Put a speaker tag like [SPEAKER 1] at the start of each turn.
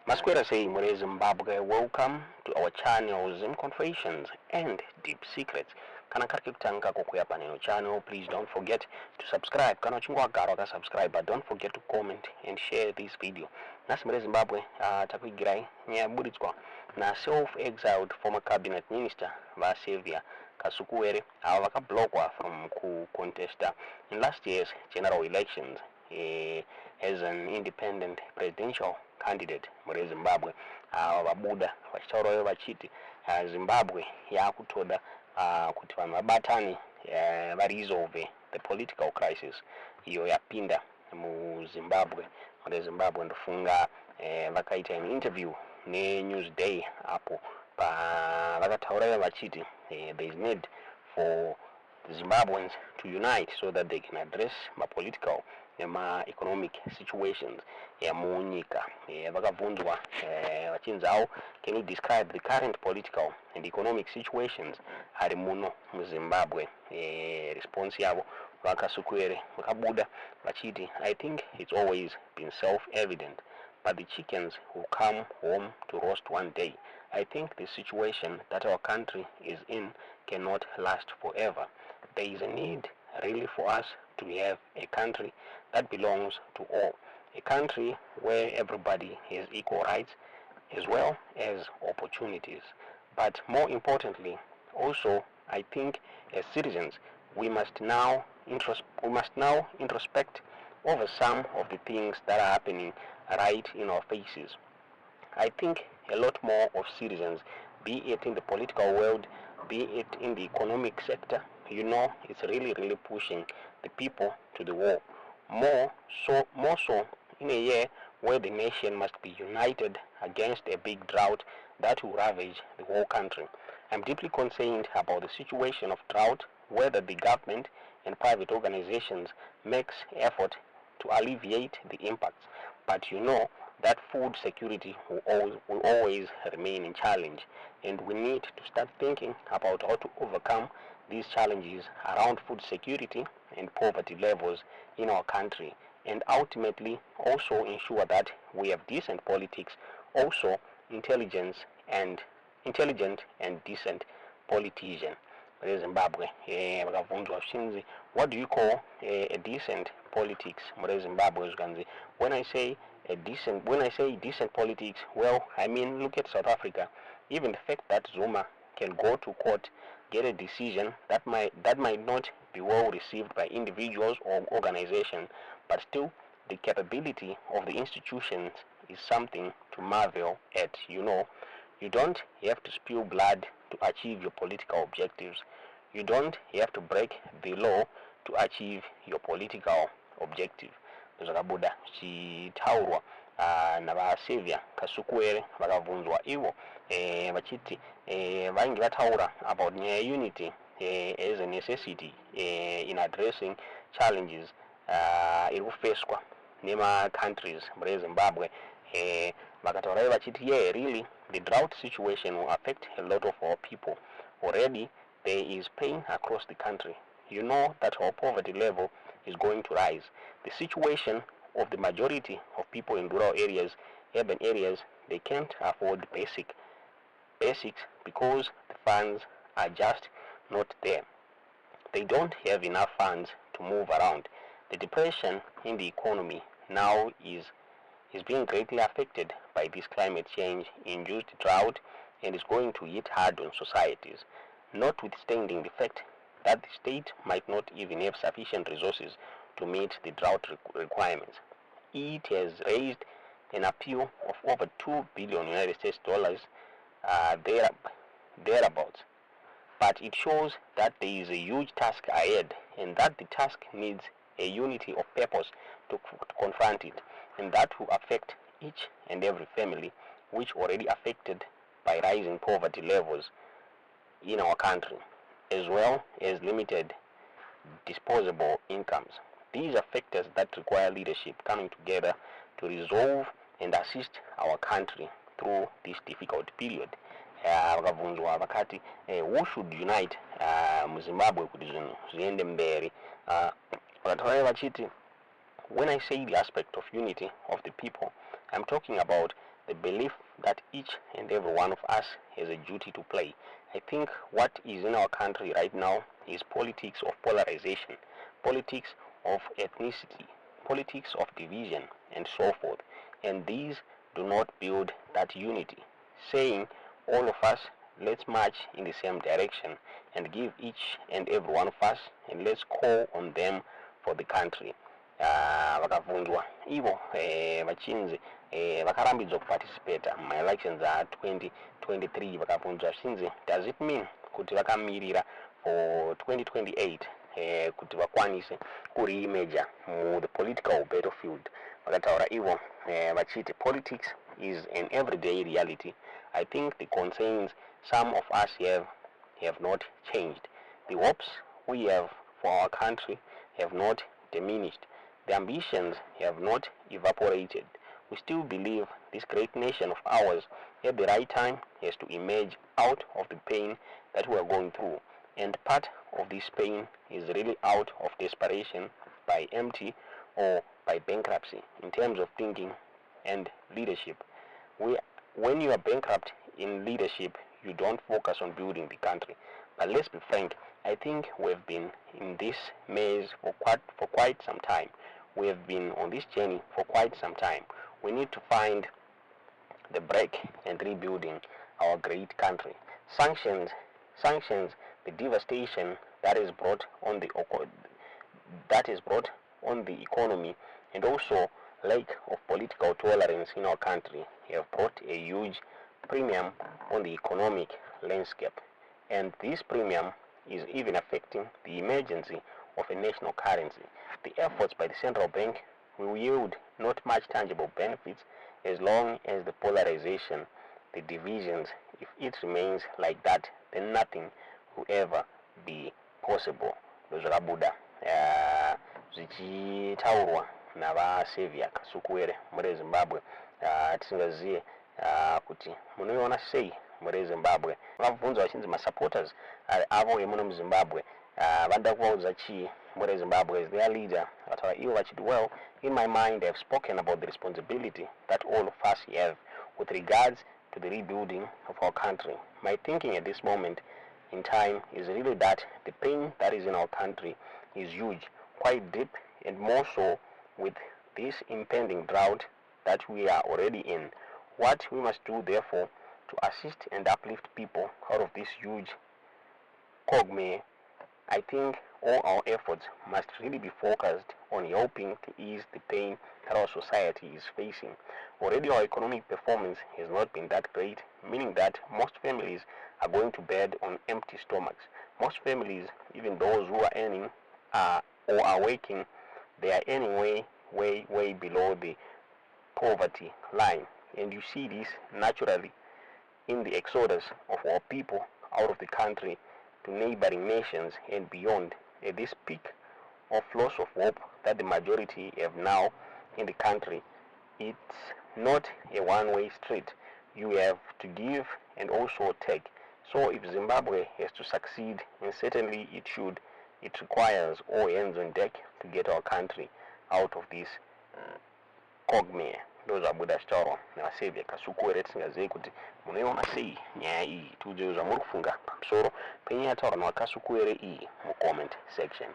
[SPEAKER 1] Masquera say More Zimbabwe, welcome to our channels in Confessions and Deep Secrets. Kana kari kutanga kukuya paneno channel, please don't forget to subscribe. Kana chungwa garo ka subscribe, but don't forget to comment and share this video. Nasi More Zimbabwe takuigirai nyabuditswa na self-exiled former cabinet minister Zvadirwa Kasukuwere Avakuda from contest in last year's general elections as an independent presidential candidate muri Zimbabwe. Vabuda vachitaurawo vachiti Zimbabwe yakutoda kuti vanhu vabatane varesolve the political crisis iyo yapinda muZimbabwe. Muri Zimbabwe ndofunga vakaita an interview neNewsday apo vakataurawo vachiti there is need for Zimbabweans to unite so that they can address political economic situations munyika. Vakabvunzwa vachinzi can you describe the current political and economic situations ari muno muZimbabwe. Response yavo Vakasukuwere vakabuda vachiti I think it's always been self-evident, but the chickens will come home to roast one day. I think the situation that our country is in cannot last forever. There is a need really for us to have a country that belongs to all, a country where everybody has equal rights as well as opportunities. But more importantly, also, I think as citizens, we must now introspect over some of the things that are happening right in our faces. I think a lot more of citizens, be it in the political world, be it in the economic sector, it's really pushing the people to the wall. More so in a year where the nation must be united against a big drought that will ravage the whole country. I'm deeply concerned about the situation of drought, whether the government and private organizations makes effort to alleviate the impacts. But that food security will always remain a challenge, and we need to start thinking about how to overcome these challenges around food security and poverty levels in our country, and ultimately also ensure that we have decent politics, also intelligent and decent politicians. Zimbabwe, what do you call a decent politics? Zimbabwe, when I say decent politics, well, I mean look at South Africa. Even the fact that Zuma can go to court, get a decision that might not be well received by individuals or organizations, but still the capability of the institutions is something to marvel at. You don't have to spill blood to achieve your political objectives. You don't have to break the law to achieve your political objective. Zvakabuda chitaurwa na Zvadirwa Kasukuwere vakabvunzwa ivo vachiti vainge vataura about unity as a necessity in addressing challenges iri kufeswa nema countries muri Zimbabwe. Vakataura vachiti really the drought situation will affect a lot of our people. Already there is pain across the country. That our poverty level is going to rise. The situation of the majority of people in rural areas, urban areas, they can't afford basics because the funds are just not there. They don't have enough funds to move around. The depression in the economy now is being greatly affected by this climate change-induced drought, and is going to hit hard on societies, notwithstanding the fact that the state might not even have sufficient resources to meet the drought requirements. It has raised an appeal of over $2 billion thereabouts. But it shows that there is a huge task ahead, and that the task needs a unity of purpose to confront it, and that will affect each and every family which already affected by rising poverty levels in our country, as well as limited disposable incomes. These are factors that require leadership coming together to resolve and assist our country through this difficult period. Vakabvunzwa vakati who should unite muZimbabwe kuti zvinhu zviende mberi. Vakataura vachiti when I say the aspect of unity of the people, I'm talking about the belief that each and every one of us has a duty to play. I think what is in our country right now is politics of polarization, politics of ethnicity, politics of division, and so forth. And these do not build that unity. Saying all of us, let's march in the same direction and give each and every one of us, and let's call on them for the country. Vakavunzwa ivo vachinzi vakarambidzwa kuparticipate ma-elections a-2023 vakavunzwa zvichinzi does it mean kuti vakamirira for 2028 kuti vakwanise kureimaja the political battlefield. Vakataura ivo vachiti politics is an everyday reality. I think the concerns some of us have not changed. The hopes we have for our country have not diminished. The ambitions have not evaporated. We still believe this great nation of ours at the right time has to emerge out of the pain that we are going through. And part of this pain is really out of desperation by empty or by bankruptcy in terms of thinking and leadership. When you are bankrupt in leadership, you don't focus on building the country. But let's be frank, I think we've been in this maze for quite some time. We have been on this journey for quite some time. We need to find the break and rebuilding our great country. Sanctions, the devastation that is brought on the economy, and also lack of political tolerance in our country have brought a huge premium on the economic landscape. And this premium is even affecting the emergency of a national currency. The efforts by the central bank will yield not much tangible benefits as long as the polarization, the divisions, if it remains like that, then nothing will ever be possible. Zvakabuda zvichitaurwa navaSaviour Kasukuwere muri Zimbabwe. Tisingazive kuti munoiona sei muri Zimbabwe. Vakabvunzwa vachinzi masupporters avo emuno muZimbabwe vanoda kuvaudza chii muri Zimbabwe as their leader. Vataura ivo vachiti, well, in my mind I have spoken about the responsibility that all of us have with regards to the rebuilding of our country. My thinking at this moment in time is really that the pain that is in our country is huge, quite deep, and more so with this impending drought that we are already in. What we must do, therefore, to assist and uplift people out of this huge quagmire, I think all our efforts must really be focused on helping to ease the pain that our society is facing. Already our economic performance has not been that great, meaning that most families are going to bed on empty stomachs. Most families, even those who are earning or are working, they are earning way below the poverty line. And you see this naturally in the exodus of our people out of the country to neighboring nations and beyond. At this peak of loss of hope that the majority have now in the country, it's not a one-way street. You have to give and also take. So if Zimbabwe has to succeed, and certainly it should, it requires all hands on deck to get our country out of this quagmire. Ndozvabuda zvitaurwa navaSaviour Kasukuwere. Tisingazivi kuti munoiona sei nyaya iyi. Tiudzei zvamuri kufunga pamusoro penyaya yataurwa navaKasukuwere iyi mucomment section.